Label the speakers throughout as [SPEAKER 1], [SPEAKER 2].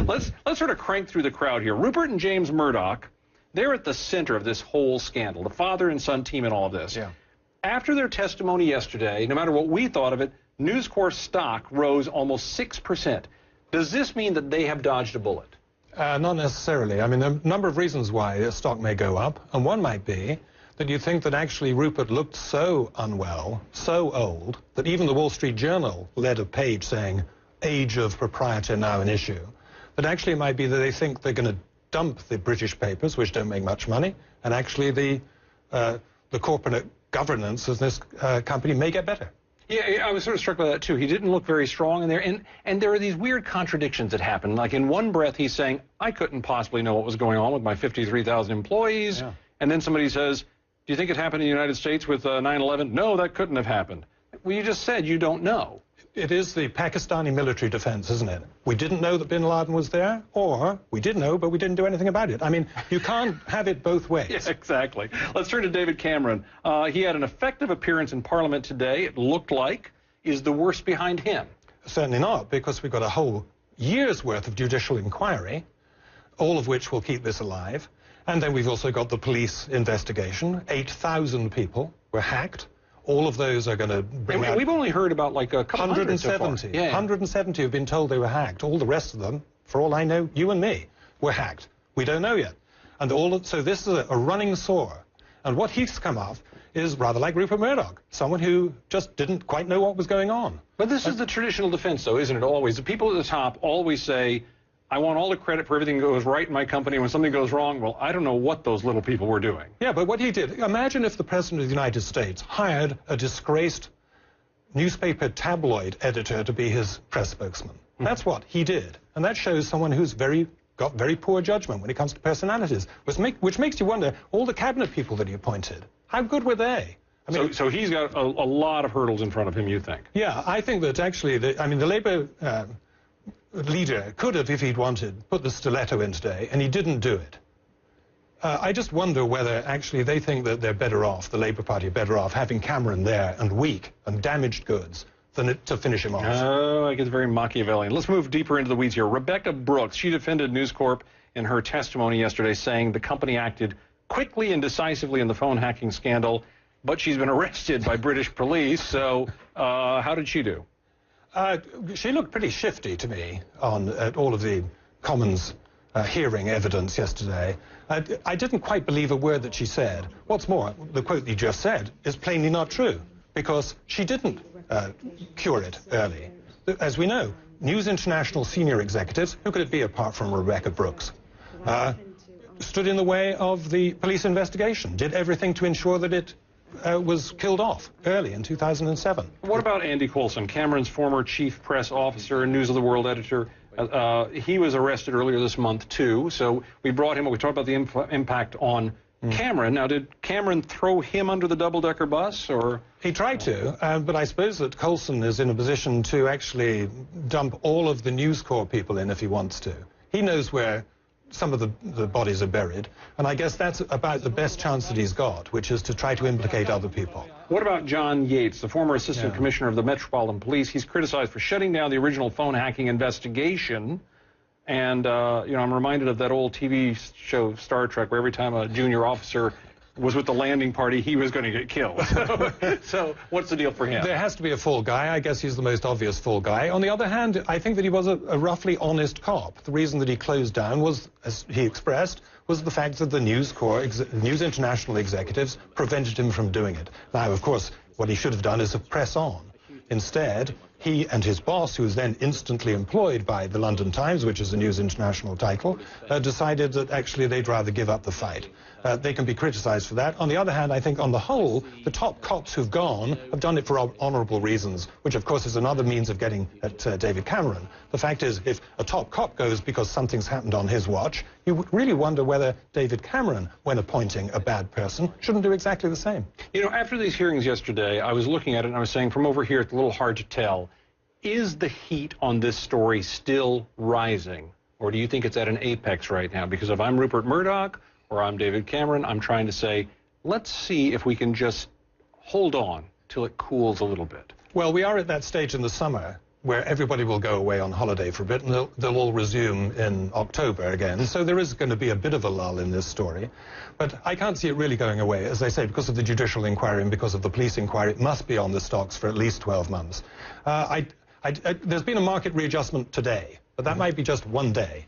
[SPEAKER 1] Let's sort of crank through the crowd here. Rupert and James Murdoch, they're at the center of this whole scandal, the father and son team and all of this.
[SPEAKER 2] Yeah. After
[SPEAKER 1] Their testimony yesterday, no matter what we thought of it, News Corp stock rose almost 6%. Does this mean that they have dodged a bullet?
[SPEAKER 2] Not necessarily. I mean, there are a number of reasons why the stock may go up, and one might be that you think that actually Rupert looked so unwell, so old, that even the Wall Street Journal led a page saying, age of proprietor now an issue, that actually it might be that they think they're going to dump the British papers, which don't make much money, and actually the corporate governance of this company may get better.
[SPEAKER 1] Yeah, I was sort of struck by that, too. He didn't look very strong in there. And there are these weird contradictions that happen. Like, in one breath, he's saying, I couldn't possibly know what was going on with my 53,000 employees. Yeah. And then somebody says, do you think it happened in the United States with 9/11? No, that couldn't have happened. Well, you just said you don't know.
[SPEAKER 2] It is the Pakistani military defense, isn't it? We didn't know that bin Laden was there, or we did know, but we didn't do anything about it. I mean, you can't have it both ways.
[SPEAKER 1] Yeah, exactly. Let's turn to David Cameron. He had an effective appearance in Parliament today. It looked like. Is the worst behind him?
[SPEAKER 2] Certainly not, because we've got a whole year's worth of judicial inquiry, all of which will keep this alive. And then we've also got the police investigation. 8,000 people were hacked. All of those are going to bring out...
[SPEAKER 1] We've only heard about like a couple
[SPEAKER 2] 170.
[SPEAKER 1] So
[SPEAKER 2] 170 have been told they were hacked. All the rest of them, for all I know, you and me, were hacked. We don't know yet. And so this is a running sore. And what he's come off is rather like Rupert Murdoch, someone who just didn't quite know what was going on.
[SPEAKER 1] But this is the traditional defense, though, isn't it, always? The people at the top always say, I want all the credit for everything that goes right in my company. When something goes wrong, well, I don't know what those little people were doing.
[SPEAKER 2] Yeah, but what he did, imagine if the President of the United States hired a disgraced newspaper tabloid editor to be his press spokesman. That's what he did. And that shows someone who's got very poor judgment when it comes to personalities, which makes you wonder, all the cabinet people that he appointed, how good were they?
[SPEAKER 1] I mean, so he's got a lot of hurdles in front of him, you think?
[SPEAKER 2] Yeah, I think that actually, the Labour leader could have, if he'd wanted, put the stiletto in today, and he didn't do it. I just wonder whether actually they think that they're better off, the Labour Party are better off, having Cameron there and weak and damaged goods than to finish him off.
[SPEAKER 1] Oh, I get very Machiavellian. Let's move deeper into the weeds here. Rebecca Brooks, she defended News Corp in her testimony yesterday, saying the company acted quickly and decisively in the phone hacking scandal, but she's been arrested by British police. So how did she do?
[SPEAKER 2] She looked pretty shifty to me at all of the Commons hearing evidence yesterday. I didn't quite believe a word that she said. What's more, the quote you just said is plainly not true, because she didn't cure it early. As we know, News International senior executives, who could it be apart from Rebecca Brooks, stood in the way of the police investigation, did everything to ensure that it was killed off early in 2007.
[SPEAKER 1] What about Andy Coulson, Cameron's former chief press officer and News of the World editor? He was arrested earlier this month, too. So we brought him, we talked about the impact on Cameron. Now, did Cameron throw him under the double-decker bus, or?
[SPEAKER 2] He tried to, but I suppose that Coulson is in a position to actually dump all of the News Corp people in if he wants to. He knows where some of the bodies are buried, and I guess that's about the best chance that he's got, which is to try to implicate other people.
[SPEAKER 1] What about John Yates, the former assistant commissioner of the Metropolitan Police? He's criticized for shutting down the original phone hacking investigation. And, you know, I'm reminded of that old TV show, Star Trek, where every time a junior officer was with the landing party, he was going to get killed. So what's the deal for him?
[SPEAKER 2] There has to be a fall guy. I guess he's the most obvious fall guy. On the other hand, I think that he was a roughly honest cop. The reason that he closed down was, as he expressed, was the fact that the News International executives prevented him from doing it. Now, of course, what he should have done is to press on. Instead, he and his boss, who was then instantly employed by the London Times, which is a News International title, decided that actually they'd rather give up the fight. They can be criticized for that. On the other hand, I think on the whole, the top cops who've gone have done it for honorable reasons, which of course is another means of getting at David Cameron. The fact is, if a top cop goes because something's happened on his watch, you would really wonder whether David Cameron, when appointing a bad person, shouldn't do exactly the same.
[SPEAKER 1] You know, after these hearings yesterday, I was looking at it and I was saying, from over here, it's a little hard to tell. Is the heat on this story still rising? Or do you think it's at an apex right now? Because if I'm Rupert Murdoch or I'm David Cameron, I'm trying to say, let's see if we can just hold on till it cools a little bit.
[SPEAKER 2] Well, we are at that stage in the summer where everybody will go away on holiday for a bit, and they'll all resume in October again. So there is going to be a bit of a lull in this story. But I can't see it really going away. As I say, because of the judicial inquiry and because of the police inquiry, it must be on the stocks for at least 12 months. There's been a market readjustment today, but that might be just one day.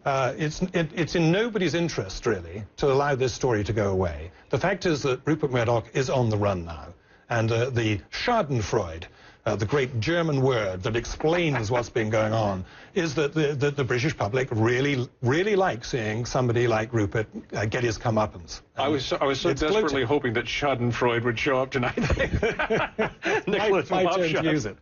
[SPEAKER 2] It's in nobody's interest, really, to allow this story to go away. The fact is that Rupert Murdoch is on the run now. And the Schadenfreude, the great German word that explains what's been going on, is that the British public really like seeing somebody like Rupert get his comeuppance.
[SPEAKER 1] I was so desperately hoping that Schadenfreude would show up tonight. Nicholas
[SPEAKER 2] my turn to use it.